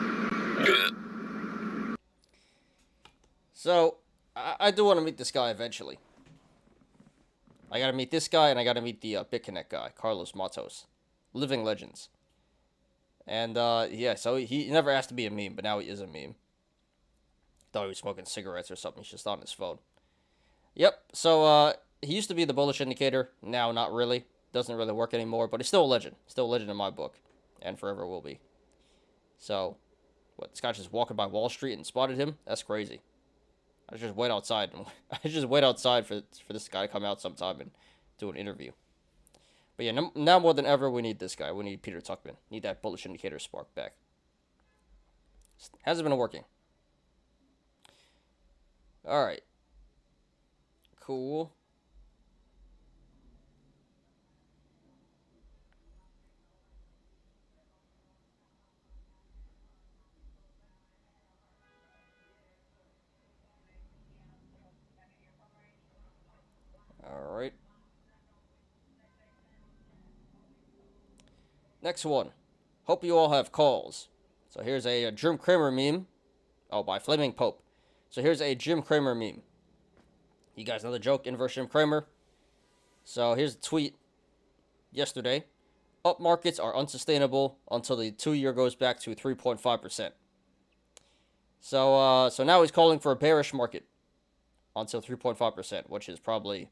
So, I do want to meet this guy eventually. I gotta meet this guy, and I gotta meet the BitConnect guy, Carlos Matos. Living legends. And, yeah, so he never asked to be a meme, but now he is a meme. Thought he was smoking cigarettes or something. He's just on his phone. Yep, so, he used to be the bullish indicator. Now, not really. Doesn't really work anymore, but he's still a legend. Still a legend in my book. And forever will be. So, what, this guy just walking by Wall Street and spotted him? That's crazy. I just wait outside. I just wait outside for this guy to come out sometime and do an interview. But yeah, now more than ever, we need this guy. We need Peter Tuchman. Need that bullish indicator spark back. Hasn't been working. All right. Cool. All right. Next one. Hope you all have calls. So here's a Jim Cramer meme. Oh, by Flaming Pope. So here's a Jim Cramer meme. You guys know the joke, inverse Jim Cramer. So here's a tweet yesterday. Up markets are unsustainable until the 2-year goes back to 3.5%. So now he's calling for a bearish market until 3.5%, which is probably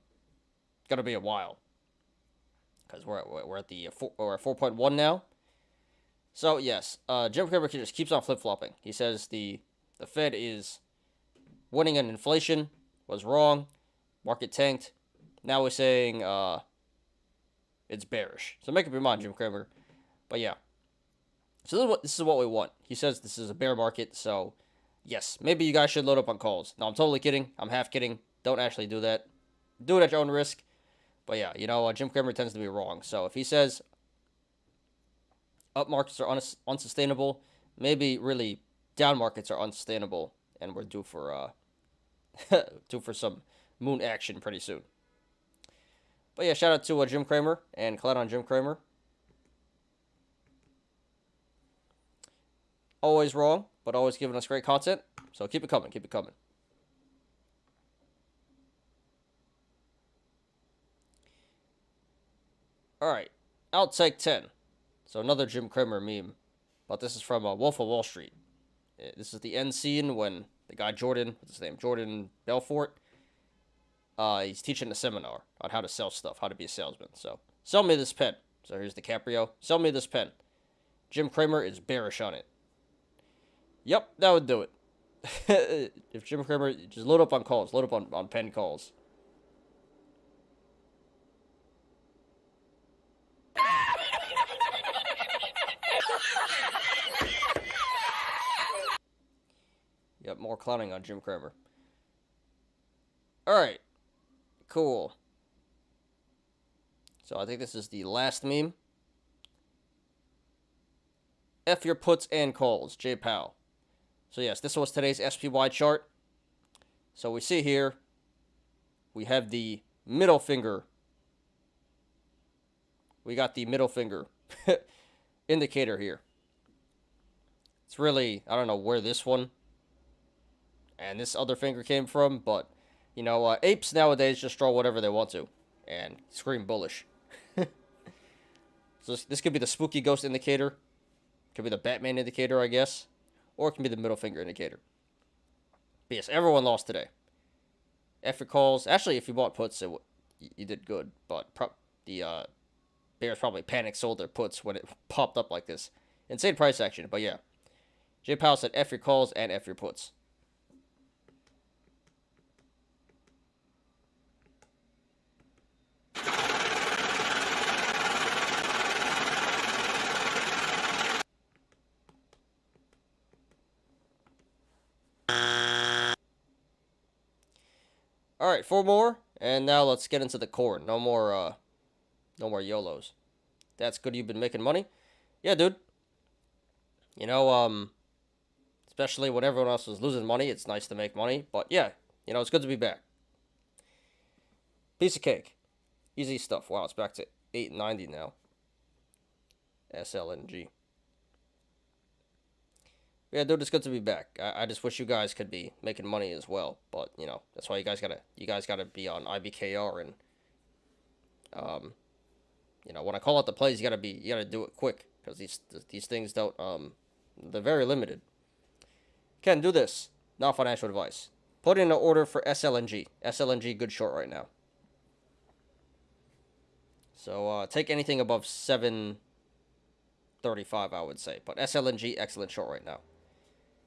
gonna be a while. Because we're at 4.1 now. So yes, Jim Cramer just keeps on flip flopping. He says the Fed is winning on inflation, was wrong, market tanked. Now we're saying it's bearish. So make up your mind, Jim Cramer. But yeah, so this is what we want. He says this is a bear market. So yes, maybe you guys should load up on calls. No, I'm totally kidding. I'm half kidding. Don't actually do that. Do it at your own risk. But yeah, you know, Jim Cramer tends to be wrong. So if he says up markets are unsustainable, maybe really down markets are unsustainable, and we're due for due for some moon action pretty soon. But yeah, shout out to Jim Cramer and Cloud on Jim Cramer. Always wrong, but always giving us great content. So keep it coming, keep it coming. All right, outtake 10. So another Jim Cramer meme, but this is from Wolf of Wall Street. This is the end scene when the guy Jordan, what's his name, Jordan Belfort, he's teaching a seminar on how to sell stuff, how to be a salesman. So sell me this pen. So here's DiCaprio. Sell me this pen. Jim Cramer is bearish on it. Yep, that would do it. If Jim Cramer, just load up on calls, load up on pen calls. Yep, more clowning on Jim Cramer. Alright. Cool. So I think this is the last meme. F your puts and calls, J Powell. So yes, this was today's SPY chart. So we see here, we have the middle finger. We got the middle finger indicator here. It's really, I don't know where this one and this other finger came from, but, you know, apes nowadays just draw whatever they want to and scream bullish. So this could be the spooky ghost indicator. Could be the Batman indicator, I guess. Or it can be the middle finger indicator. But yes, everyone lost today. F your calls. Actually, if you bought puts, you did good. But the bears probably panic sold their puts when it popped up like this. Insane price action. But yeah. J Powell said F your calls and F your puts. All right, 4 more, and now let's get into the corn. No more Yolos. That's good. You've been making money. Yeah, dude. You know, especially when everyone else is losing money, it's nice to make money. But yeah, you know, it's good to be back. Piece of cake. Easy stuff. Wow, it's back to 890 now. SLNG. Yeah, dude, it's good to be back. I just wish you guys could be making money as well. But, you know, that's why you guys gotta be on IBKR and you know, when I call out the plays, you gotta do it quick. Because these things don't they're very limited. Ken, do this. Not financial advice. Put in an order for SLNG. SLNG good short right now. So take anything above 735, I would say. But SLNG, excellent short right now.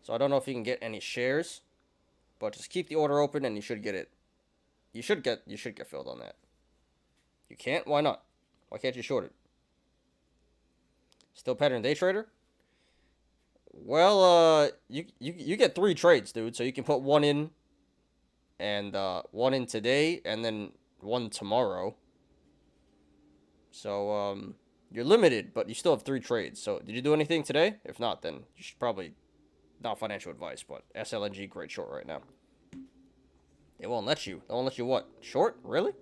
So I don't know if you can get any shares, but just keep the order open and you should get it. You should get filled on that. You can't? Why not? Why can't you short it? Still pattern day trader? Well, you get 3 trades, dude. So you can put 1 in, and 1 in today, and then 1 tomorrow. So you're limited, but you still have 3 trades. So did you do anything today? If not, then you should probably. Not financial advice, but SLNG, great short right now. It won't let you. It won't let you what? Short? Really?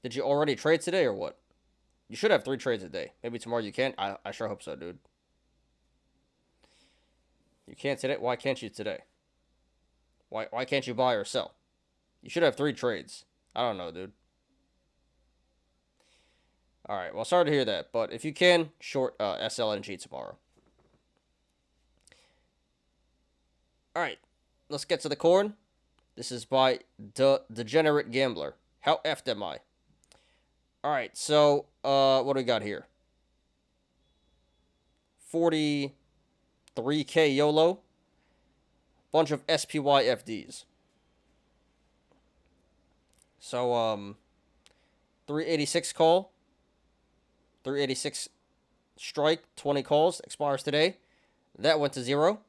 Did you already trade today or what? You should have 3 trades a day. Maybe tomorrow you can. I sure hope so, dude. You can't today? Why can't you today? Why can't you buy or sell? You should have 3 trades. I don't know, dude. Alright, well, sorry to hear that, but if you can, short SLNG tomorrow. Alright, let's get to the corn. This is by The Degenerate Gambler. How effed am I? Alright, so, what do we got here? 43K YOLO. Bunch of SPY FDs. So, 386 call. 386 strike, 20 calls, expires today. That went to 0.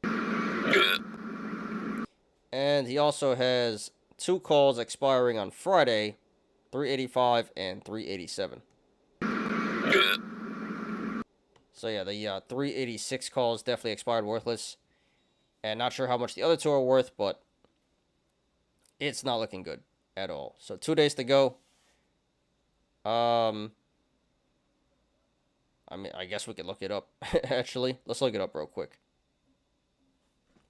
Good. And he also has 2 calls expiring on Friday, 385 and 387. Good. So yeah, the 386 calls definitely expired worthless. And not sure how much the other 2 are worth, but it's not looking good at all. So 2 days to go. I mean, I guess we could look it up. Actually, let's look it up real quick.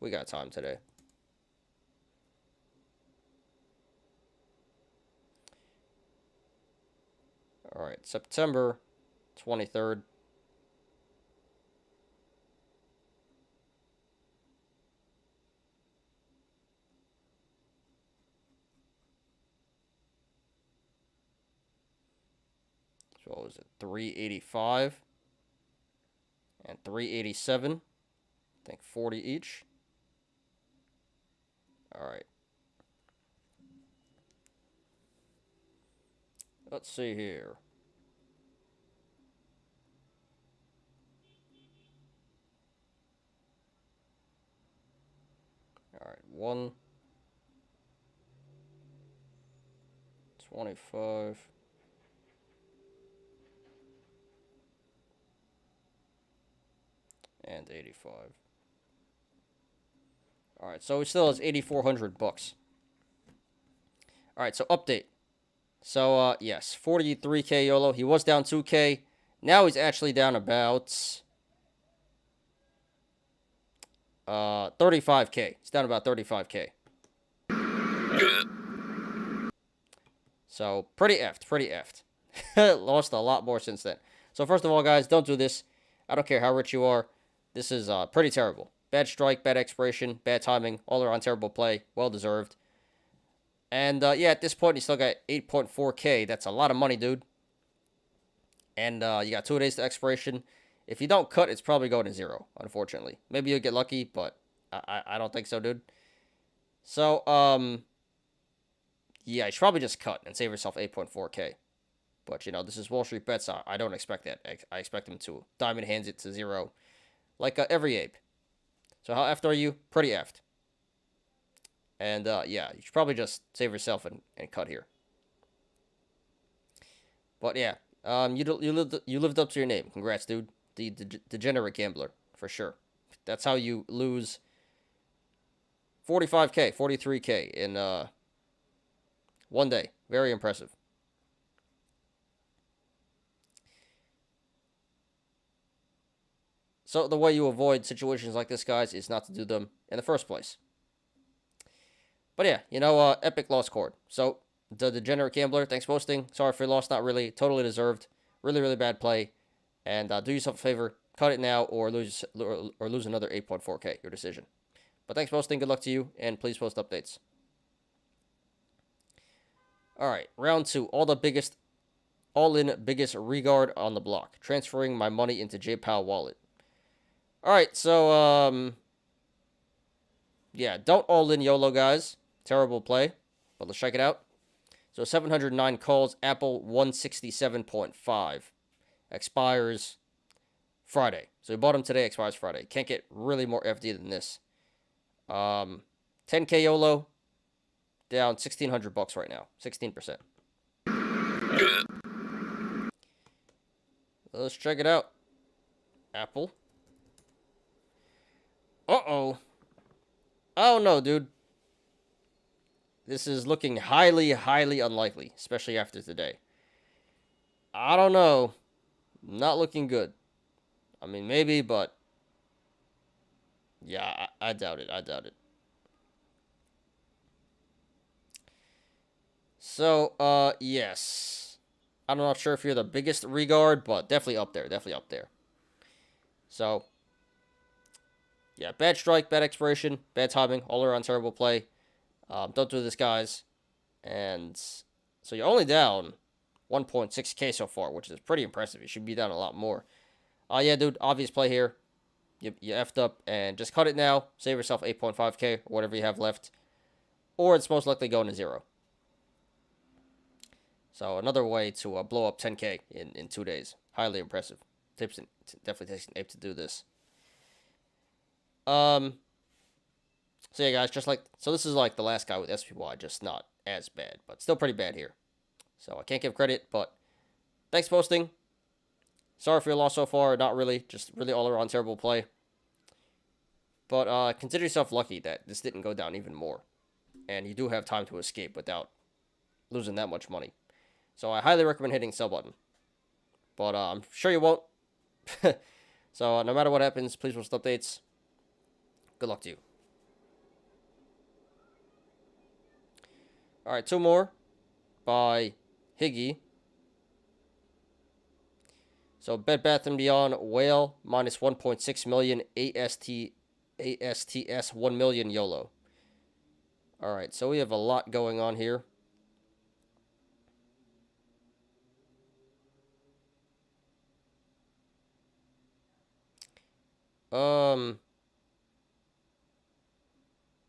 We got time today. All right, September 23rd. So what was it? 385 and 387. I think 40 each. All right. Let's see here. All right, 1, 25. And 85. Alright, so it still has 8,400 bucks. Alright, so update. So, yes, 43k YOLO. He was down 2k. Now he's actually down about 35k. He's down about 35k. Good. So, pretty effed, pretty effed. Lost a lot more since then. So, first of all, guys, don't do this. I don't care how rich you are. This is pretty terrible. Bad strike, bad expiration, bad timing, all around terrible play. Well deserved. And, yeah, at this point, you still got 8.4k. That's a lot of money, dude. And you got 2 days to expiration. If you don't cut, it's probably going to zero, unfortunately. Maybe you'll get lucky, but I don't think so, dude. So, yeah, you should probably just cut and save yourself 8.4k. But, you know, this is Wall Street Bets. I don't expect that. I expect him to diamond hands it to zero. Like every ape. So how effed are you? Pretty effed. And, yeah, you should probably just save yourself and cut here. But, yeah, you lived up to your name. Congrats, dude. The degenerate gambler, for sure. That's how you lose 45k, 43k in, one day. Very impressive. So the way you avoid situations like this, guys, is not to do them in the first place. But yeah, you know, epic loss cord. So the degenerate gambler, thanks for hosting. Sorry for your loss, not really. Totally deserved. Really, really bad play. And do yourself a favor, cut it now or lose another 8.4k. Your decision. But thanks for hosting. Good luck to you, and please post updates. All right, round 2. All-in biggest regard on the block. Transferring my money into JPOW wallet. All right, so yeah, don't all-in YOLO, guys. Terrible play, but let's check it out. So 709 calls, Apple 167.5. Expires Friday. So we bought them today, expires Friday. Can't get really more FD than this. 10k YOLO, down 1,600 bucks right now. 16%. Good. Let's check it out. Apple. Uh-oh. Oh, no, dude. This is looking highly, highly unlikely, especially after today. I don't know. Not looking good. I mean, maybe, but yeah, I doubt it. I doubt it. So, yes. I'm not sure if you're the biggest regard, but definitely up there. Definitely up there. So, yeah, bad strike, bad expiration, bad timing, all around terrible play. Don't do this, guys. And so you're only down 1.6k so far, which is pretty impressive. You should be down a lot more. Yeah, dude, obvious play here. You effed up, and just cut it now. Save yourself 8.5k, or whatever you have left. Or it's most likely going to zero. So another way to blow up 10k in 2 days. Highly impressive. Definitely takes an ape to do this. So yeah, guys, so this is like the last guy with SPY, just not as bad, but still pretty bad here. So I can't give credit, but thanks for posting. Sorry for your loss so far. Not really, just really all around terrible play. But consider yourself lucky that this didn't go down even more, and you do have time to escape without losing that much money. So I highly recommend hitting sell button. But I'm sure you won't. So no matter what happens, please post updates. Good luck to you. All right, 2 more by Higgy. So Bed Bath & Beyond Whale minus 1.6 million ASTS 1 million YOLO. All right, so we have a lot going on here.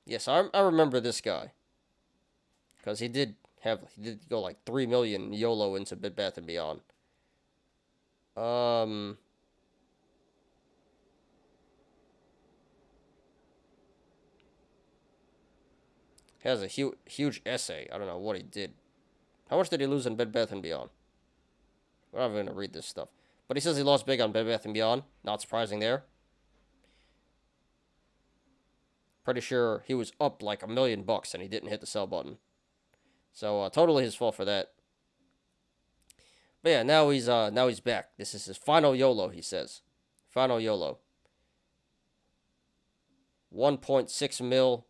Yes, I remember this guy. Because he did go like 3 million YOLO into Bed Bath & Beyond. Has a huge essay. I don't know what he did. How much did he lose in Bed Bath & Beyond? We're not even going to read this stuff. But he says he lost big on Bed Bath & Beyond. Not surprising there. Pretty sure he was up like $1 million and he didn't hit the sell button. So totally his fault for that. But yeah, now he's back. This is his final YOLO, he says. Final YOLO. 1.6 mil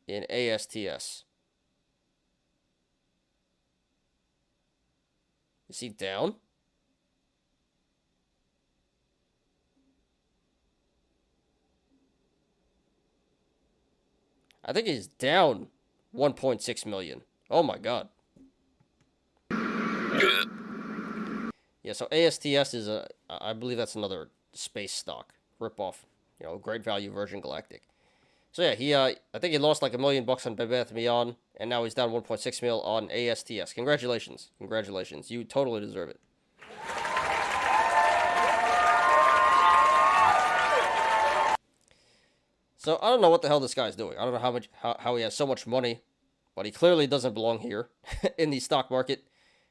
in ASTS. Is he down? I think he's down 1.6 million. Oh my god. Good. Yeah, so ASTS is I believe that's another space stock. Rip-off. Great value Virgin Galactic. So yeah, I think he lost like $1 million on Bed Bath & Beyond, and now he's down 1.6 mil on ASTS. Congratulations. Congratulations. You totally deserve it. So I don't know what the hell this guy's doing. I don't know how he has so much money, but he clearly doesn't belong here in the stock market.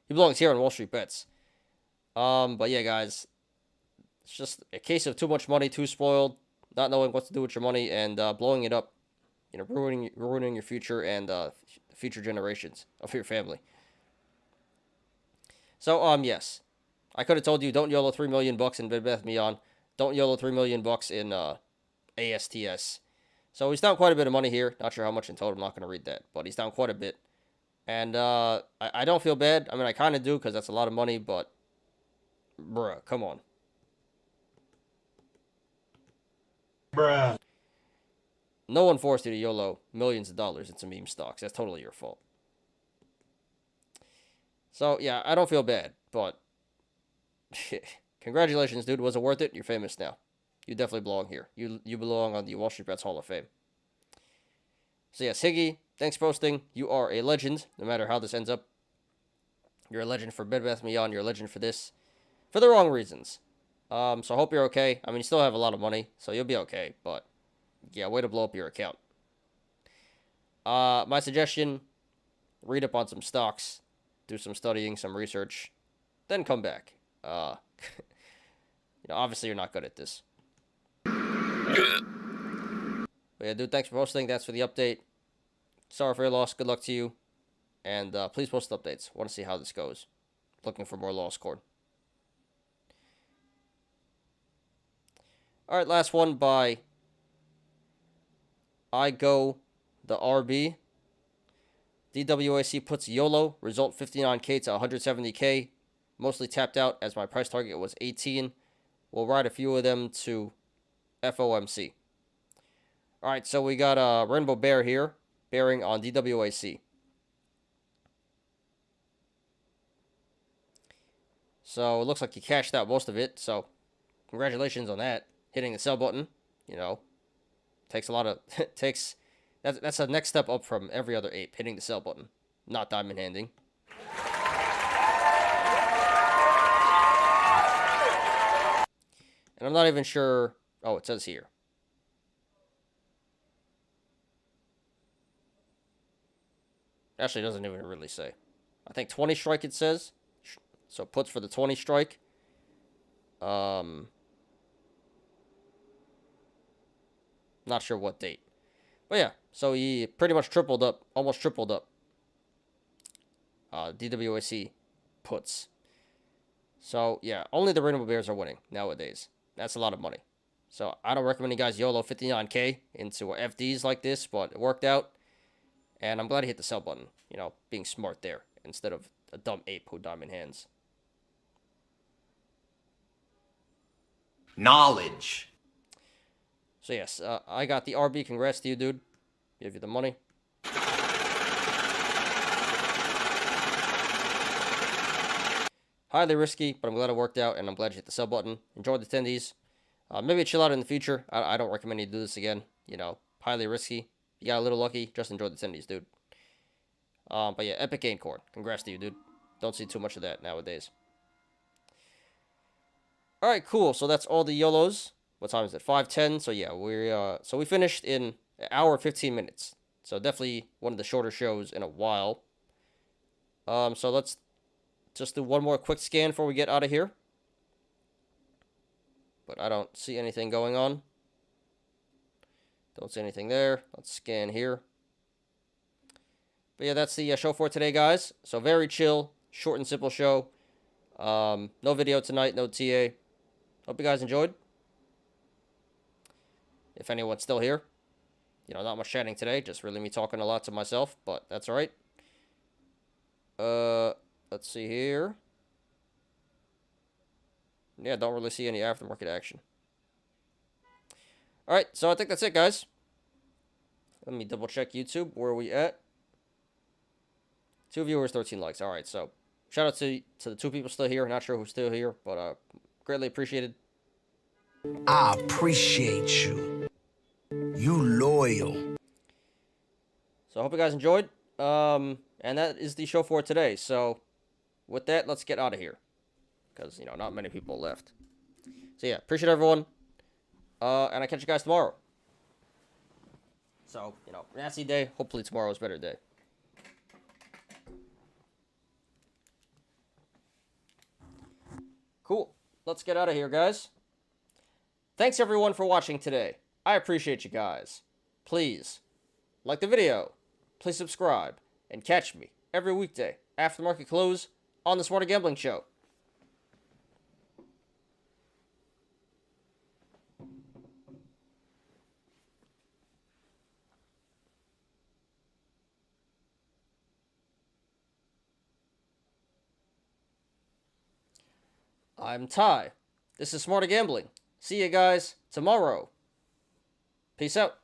He belongs here on Wall Street Bets. But yeah, guys, it's just a case of too much money, too spoiled, not knowing what to do with your money, and blowing it up, ruining your future and future generations of your family. So yes, I could have told you don't YOLO $3 million in Bed Bath & Beyond, don't YOLO $3 million in ASTS. So he's down quite a bit of money here. Not sure how much in total. I'm not going to read that, but he's down quite a bit. And I don't feel bad. I mean, I kind of do because that's a lot of money, but bruh, come on. Bruh. No one forced you to YOLO millions of dollars into meme stocks. That's totally your fault. So, yeah, I don't feel bad, but congratulations, dude. Was it worth it? You're famous now. You definitely belong here. You belong on the Wall Street Bets Hall of Fame. So, yes, Higgy, thanks for posting. You are a legend, no matter how this ends up. You're a legend for Bed Bath & Beyond. You're a legend for this. For the wrong reasons. So I hope you're okay. I mean, you still have a lot of money, so you'll be okay. But, yeah, way to blow up your account. My suggestion, read up on some stocks. Do some studying, some research. Then come back. Obviously you're not good at this. Good. But yeah, dude, thanks for posting. That's for the update. Sorry for your loss. Good luck to you. And please post updates. Want to see how this goes. Looking for more loss cord. Alright, last one by I Go the RB. DWAC puts YOLO. Result 59K to 170K. Mostly tapped out as my price target was 18. We'll ride a few of them to FOMC. Alright, so we got a Rainbow Bear here. Bearing on DWAC. So it looks like you cashed out most of it. So congratulations on that. Hitting the sell button. Takes a lot of... That's a next step up from every other ape. Hitting the sell button. Not diamond handing. And I'm not even sure... Oh, it says here. Actually, it doesn't even really say. I think 20 strike it says. So puts for the 20 strike. Not sure what date. But yeah, so he pretty much tripled up. Almost tripled up. DWAC puts. So yeah, only the Rainbow Bears are winning nowadays. That's a lot of money. So I don't recommend you guys YOLO 59K into FDs like this, but it worked out. And I'm glad he hit the sell button. Being smart there instead of a dumb ape who diamond hands. Knowledge. So yes, I got the RB. Congrats to you, dude. Give you the money. Highly risky, but I'm glad it worked out, and I'm glad you hit the sell button. Enjoy the attendees. Maybe chill out in the future. I don't recommend you do this again. Highly risky. You got a little lucky. Just enjoy the attendees, dude. But yeah, epic gain cord. Congrats to you, dude. Don't see too much of that nowadays. All right, cool. So that's all the YOLOs. What time is it? 5:10. So yeah, we finished in an hour 15 minutes. So definitely one of the shorter shows in a while. So let's just do one more quick scan before we get out of here. But I don't see anything going on. Don't see anything there. Let's scan here. But yeah, that's the show for today, guys. So very chill, short and simple show. No video tonight, no TA. Hope you guys enjoyed. If anyone's still here. You know, not much chatting today, just really me talking a lot to myself, but that's alright. Let's see here. Yeah, don't really see any aftermarket action. Alright, so I think that's it, guys. Let me double check YouTube. Where are we at? 2 viewers, 13 likes. Alright, so shout out to the 2 people still here. Not sure who's still here, but greatly appreciated. I appreciate you. You loyal. So I hope you guys enjoyed. And that is the show for today. So with that, let's get out of here. Because, you know, not many people left. So yeah, appreciate everyone. And I'll catch you guys tomorrow. So, you know, nasty day. Hopefully tomorrow is a better day. Cool. Let's get out of here, guys. Thanks everyone for watching today. I appreciate you guys. Please like the video. Please subscribe. And catch me every weekday after market close on the Smarter Gambling Show. I'm Ty. This is Smarter Gambling. See you guys tomorrow. Peace out.